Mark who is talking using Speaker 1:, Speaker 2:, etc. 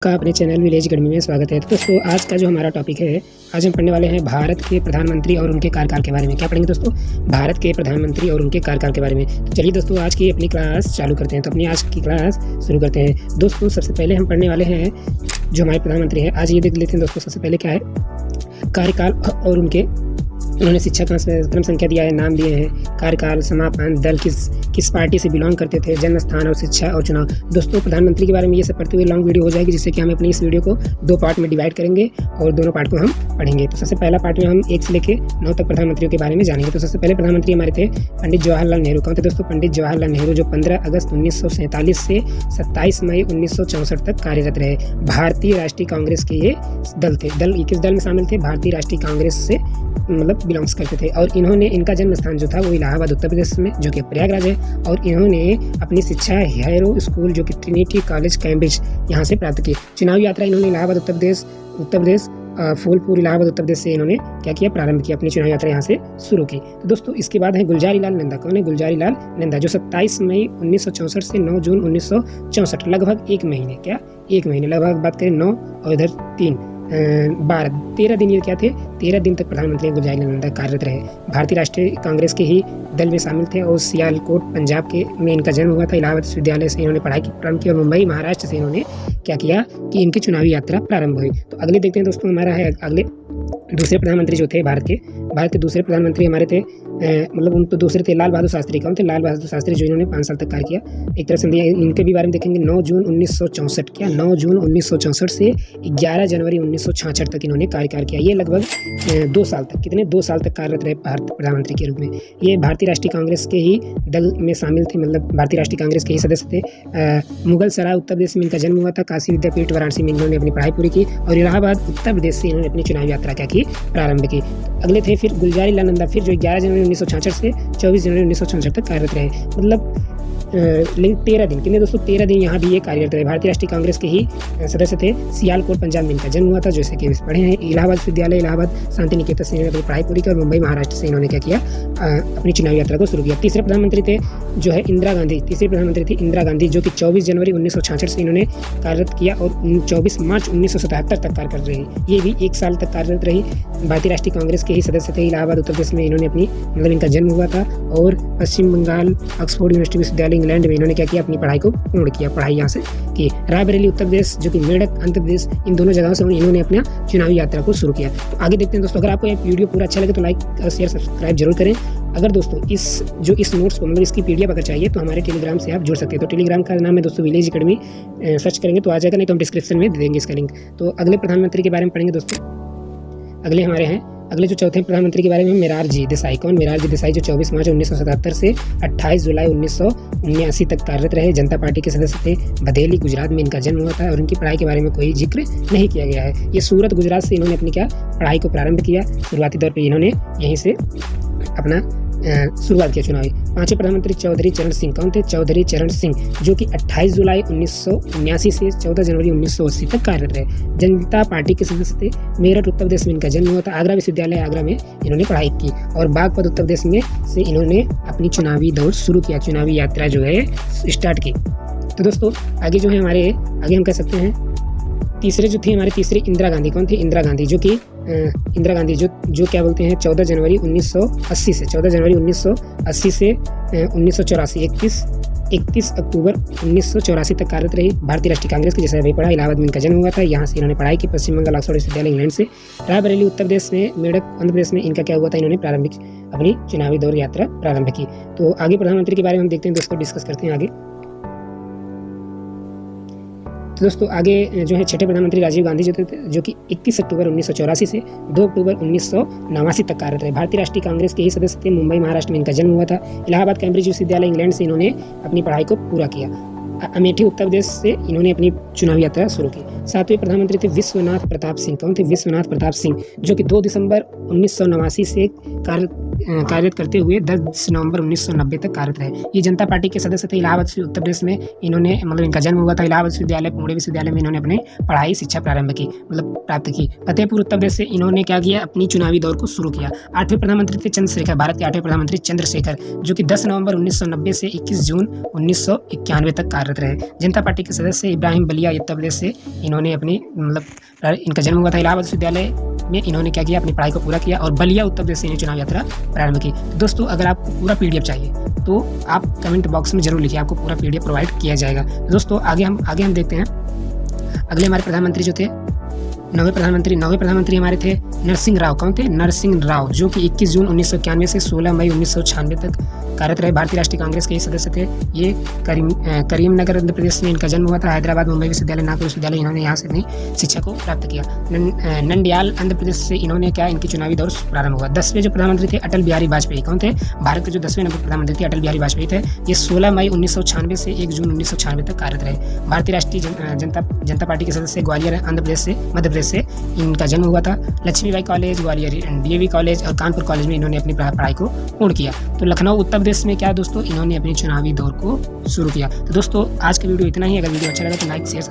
Speaker 1: का अपने channel village academy में स्वागत है। तो दोस्तों आज का जो हमारा टॉपिक है, आज हम पढ़ने वाले हैं भारत के प्रधानमंत्री और उनके कार्यकाल के बारे में। क्या पढ़ेंगे दोस्तों? भारत के प्रधानमंत्री और उनके कार्यकाल के बारे में। तो चलिए दोस्तों आज की अपनी क्लास चालू करते हैं। तो अपनी आज की क्लास शुरू करते हैं। दोस्तों सबसे पहले हम पढ़ने वाले हैं जो हमारे प्रधानमंत्री हैं। आज ये देख लेते हैं दोस्तों, सबसे पहले क्या है कार्यकाल और उन्होंने शिक्षा क्रम संख्या दिया है, नाम दिए हैं, कार्यकाल, समापन, दल किस पार्टी से बिलोंग करते थे, जन्म स्थान और शिक्षा और चुनाव। दोस्तों प्रधानमंत्री के बारे में ये सब पढ़ते हुए लॉन्ग वीडियो हो जाएगी, जिससे कि हम अपनी इस वीडियो को 2 पार्ट में डिवाइड करेंगे और दोनों पार्ट को हम पढ़ेंगे। तो सबसे पहला पार्ट में हम 1 से लेकर 9 तक प्रधानमंत्रियों के बारे में जानेंगे। तो सबसे पहले प्रधानमंत्री हमारे थे पंडित जवाहरलाल नेहरू। कौन थे दोस्तों? पंडित जवाहरलाल नेहरू, जो 15 अगस्त 1947 से 27 मई 1964 तक कार्यरत रहे। भारतीय राष्ट्रीय कांग्रेस के ये दल थे। किस दल में शामिल थे? भारतीय राष्ट्रीय कांग्रेस से मतलब बिलोंग्स करते थे। और इनका जन्म स्थान जो था वो इलाहाबाद उत्तर प्रदेश में, जो कि प्रयागराज है। और इन्होंने अपनी शिक्षा हैरो स्कूल, जो कि ट्रिनिटी कॉलेज कैम्ब्रिज, यहाँ से प्राप्त की। चुनावी यात्रा इन्होंने इलाहाबाद उत्तर प्रदेश फूलपुर इलाहाबाद उत्तर प्रदेश से इन्होंने क्या किया? प्रारंभ किया अपनी चुनावी यात्रा यहाँ से शुरू की। तो दोस्तों इसके बाद है गुलजारी लाल नंदा। कौन है? गुलजारी लाल नंदा, जो 27 मई 1964 से 9 जून 1964, लगभग 1 महीने, क्या 1 महीने, लगभग बात करें 9 और इधर 3 12 13 दिन ये क्या थे? 13 दिन तक प्रधानमंत्री गुलजारी लाल नंदा कार्यरत रहे। भारतीय राष्ट्रीय कांग्रेस के ही दल में शामिल थे और सियालकोट पंजाब में इनका जन्म हुआ था। इलाहाबाद विश्वविद्यालय से इन्होंने पढ़ाई प्रारंभ की और मुंबई महाराष्ट्र से इन्होंने क्या किया कि इनकी चुनावी यात्रा प्रारंभ हुई। तो अगले देखते हैं दोस्तों, हमारा है अगले दूसरे प्रधानमंत्री जो थे भारत के दूसरे प्रधानमंत्री हमारे थे, मतलब उन तो दूसरे थे लाल बहादुर शास्त्री। कौन थे? लाल बहादुर शास्त्री, जो इन्होंने 5 साल तक कार्य किया। एक तरफ से इनके भी बारे में देखेंगे। 9 जून 1964, क्या 9 जून 1964 से 11 जनवरी 1966 तक इन्होंने कार्यकाल किया। ये लगभग 2 साल तक, कितने 2 साल तक कार्यरत रहे भारत प्रधानमंत्री के रूप में। ये भारतीय राष्ट्रीय कांग्रेस के ही दल में शामिल थे, मतलब भारतीय राष्ट्रीय कांग्रेस के ही सदस्य थे। मुगल सराय उत्तर प्रदेश में इनका जन्म हुआ था। काशी विद्यापीठ वाराणसी में इन्होंने अपनी पढ़ाई पूरी की और इलाहाबाद उत्तर प्रदेश से इन्होंने अपनी चुनावी यात्रा क्या की? प्रारंभ की। अगले थे फिर गुलजारी लाल नंदा, फिर जो 11 जनवरी 1966 से 24 जनवरी 1966 तक कार्यरत रहे। मतलब लेकिन 13 दिन, कितने दोस्तों? 13 दिन यहाँ भी ये कार्यरत रहे। भारतीय राष्ट्रीय कांग्रेस के ही सदस्य थे। सियालकोट पंजाब में इनका जन्म हुआ था, जैसे कि पढ़े हैं। इलाहाबाद विश्वविद्यालय, इलाहाबाद शांति निकेतन से इन्होंने अपनी पढ़ाई पूरी की और मुंबई महाराष्ट्र से इन्होंने क्या किया? अपनी चुनावी यात्रा को शुरू किया। तीसरे प्रधानमंत्री थे जो है इंदिरा गांधी। तीसरी प्रधानमंत्री थी इंदिरा गांधी, जो कि 24 जनवरी 1966 से इन्होंने कार्यरत किया और 24 मार्च 1977 तक कार्य कर रही। ये भी 1 साल तक कार्यरत रही। भारतीय राष्ट्रीय कांग्रेस के ही सदस्य थे। इलाहाबाद उत्तर प्रदेश में इन्होंने अपनी मतलब इनका जन्म हुआ था और पश्चिम बंगाल ऑक्सफोर्ड यूनिवर्सिटी विश्वविद्यालय इंग्लैंड में इन्होंने क्या किया? अपनी पढ़ाई को पूर्ण किया। पढ़ाई यहाँ से की। रायबरेली उत्तर प्रदेश, जो कि मेरठ आंध्र प्रदेश, इन दोनों जगहों से इन्होंने अपना चुनावी यात्रा को शुरू किया। तो आगे देखते हैं दोस्तों। अगर आपको ये वीडियो पूरा अच्छा लगे तो लाइक, शेयर, सब्सक्राइब जरूर करें। अगर दोस्तों इस नोट्स को, मतलब इसकी PDF अगर चाहिए तो हमारे टेलीग्राम से आप जुड़ सकते हैं। तो टेलीग्राम का नाम है दोस्तों विलेज अकेडमी, सर्च करेंगे तो आ जाएगा, नहीं तो हम डिस्क्रिप्शन में दे देंगे इसका लिंक। तो अगले प्रधानमंत्री के बारे में पढ़ेंगे दोस्तों। अगले जो चौथे प्रधानमंत्री के बारे में मोरारजी देसाई। कौन? मोरारजी देसाई, जो 24 मार्च 1977 से 28 जुलाई 1979 तक कार्यरत रहे। जनता पार्टी के सदस्य थे। बधेली गुजरात में इनका जन्म हुआ था और उनकी पढ़ाई के बारे में कोई जिक्र नहीं किया गया है। ये सूरत गुजरात से इन्होंने अपनी क्या पढ़ाई को प्रारंभ किया। शुरुआती दौर पर इन्होंने यहीं से अपना शुरुआत किया चुनावी। 5वें प्रधानमंत्री चौधरी चरण सिंह। कौन थे? चौधरी चरण सिंह, जो कि 28 जुलाई 1979 से 14 जनवरी 1980 तक कार्यरत रहे। जनता पार्टी के सदस्य थे। मेरठ उत्तर प्रदेश में इनका जन्म हुआ था। आगरा विश्वविद्यालय आगरा में इन्होंने पढ़ाई की और बागपत उत्तर प्रदेश में से इन्होंने अपनी चुनावी दौर शुरू किया, चुनावी यात्रा जो है स्टार्ट की। तो दोस्तों आगे जो है आगे हम कह सकते हैं तीसरे जो थे हमारे तीसरे इंदिरा गांधी। कौन थी? इंदिरा गांधी, जो कि इंदिरा गांधी जो क्या बोलते हैं 14 जनवरी 1980 से 1984 31 अक्टूबर 1984 तक कार्यरत रही। भारतीय राष्ट्रीय कांग्रेस की, जैसे अभी पढ़ा, इलाहाबाद में इनका जन्म हुआ था। यहाँ से इन्होंने पढ़ाई की। पश्चिम बंगाल ऑक्सफोर्ड विश्वविद्यालय इंग्लैंड से। रायबरेली उत्तर प्रदेश में, मेरठ आंध्र प्रदेश में इनका क्या हुआ था? इन्होंने अपनी चुनावी दौर यात्रा प्रारंभ की। तो आगे प्रधानमंत्री के बारे में हम देखते हैं दोस्तों, डिस्कस करते हैं आगे। तो दोस्तों आगे जो है छठे प्रधानमंत्री राजीव गांधी जो कि 31 अक्टूबर 1984 से 2 अक्टूबर 1989 तक कार्यरत रहे। भारतीय राष्ट्रीय कांग्रेस के ही सदस्य थे। मुंबई महाराष्ट्र में इनका जन्म हुआ था। इलाहाबाद कैम्ब्रिज विश्वविद्यालय इंग्लैंड से इन्होंने अपनी पढ़ाई को पूरा किया। अमेठी उत्तर प्रदेश से इन्होंने अपनी चुनावी यात्रा शुरू की। 7वें प्रधानमंत्री थे विश्वनाथ प्रताप सिंह। कौन थे? विश्वनाथ प्रताप सिंह, जो कि 2 दिसंबर 1989 से कार्यरत करते हुए 10 नवंबर 1990 तक कार्यरत रहे। ये जनता पार्टी के सदस्य थे। इलाहाबाद उत्तर प्रदेश में इन्होंने मतलब इनका जन्म हुआ था। इलाहाबाद विश्वविद्यालय, पुणे विश्वविद्यालय में इन्होंने अपने पढ़ाई शिक्षा प्रारंभ की, मतलब प्राप्त की। फतेहपुर उत्तर प्रदेश से इन्होंने क्या किया, अपनी चुनावी दौर को शुरू किया। 8वें प्रधानमंत्री थे चंद्रशेखर, भारत के 8वें प्रधानमंत्री चंद्रशेखर, जो कि 10 नवंबर 1990 से 21 जून 1991 तक कार्यरत रहे। जनता पार्टी के सदस्य इब्राहिम बलिया उत्तर प्रदेश से इन्होंने अपनी मतलब इनका जन्म हुआ था। इलाहाबाद विश्वविद्यालय में इन्होंने क्या किया, अपनी पढ़ाई को पूरा किया और बलिया उत्तर प्रदेश से इन्हें चुनाव यात्रा प्रारंभ की। तो दोस्तों अगर आपको पूरा PDF चाहिए तो आप कमेंट बॉक्स में जरूर लिखिए, आपको पूरा PDF प्रोवाइड किया जाएगा। दोस्तों आगे हम देखते हैं। अगले हमारे प्रधानमंत्री जो थे नवे प्रधानमंत्री हमारे थे नरसिंह राव। कौन थे? नरसिंह राव, जो कि 21 जून 1991 से 16 मई 1996 तक कार्यरत रहे। भारतीय राष्ट्रीय कांग्रेस के ही सदस्य थे। ये करीमनगर आंध्र प्रदेश में इनका जन्म हुआ था। हैदराबाद, मुंबई विश्वविद्यालय, नागपुर विश्वविद्यालय, इन्होंने यहाँ से अपनी शिक्षा को प्राप्त किया। नंडियाल आंध्र प्रदेश से इन्होंने क्या, इनकी चुनावी दौर प्रारंभ हुआ। 10वें जो प्रधानमंत्री थे अटल बिहारी वाजपेयी। कौन थे? भारत के जो 10वें नंबर प्रधानमंत्री थे अटल बिहारी वाजपेयी थे। ये 16 मई 1996 से 1 जून 1996 तक कार्यरत रहे। भारतीय राष्ट्रीय जनता पार्टी के सदस्य ग्वालियर आंध्र प्रदेश से, मध्य प्रदेश से इनका जन्म हुआ था। Laxmibai college, Gwalior DAV college और कानपुर कॉलेज में इन्होंने अपनी पढ़ाई को पूर्ण किया। तो लखनऊ उत्तर प्रदेश में क्या दोस्तों, इन्होंने अपनी चुनावी दौर को शुरू किया। तो दोस्तों आज का वीडियो इतना ही। अगर वीडियो अच्छा लगा तो लाइक शेयर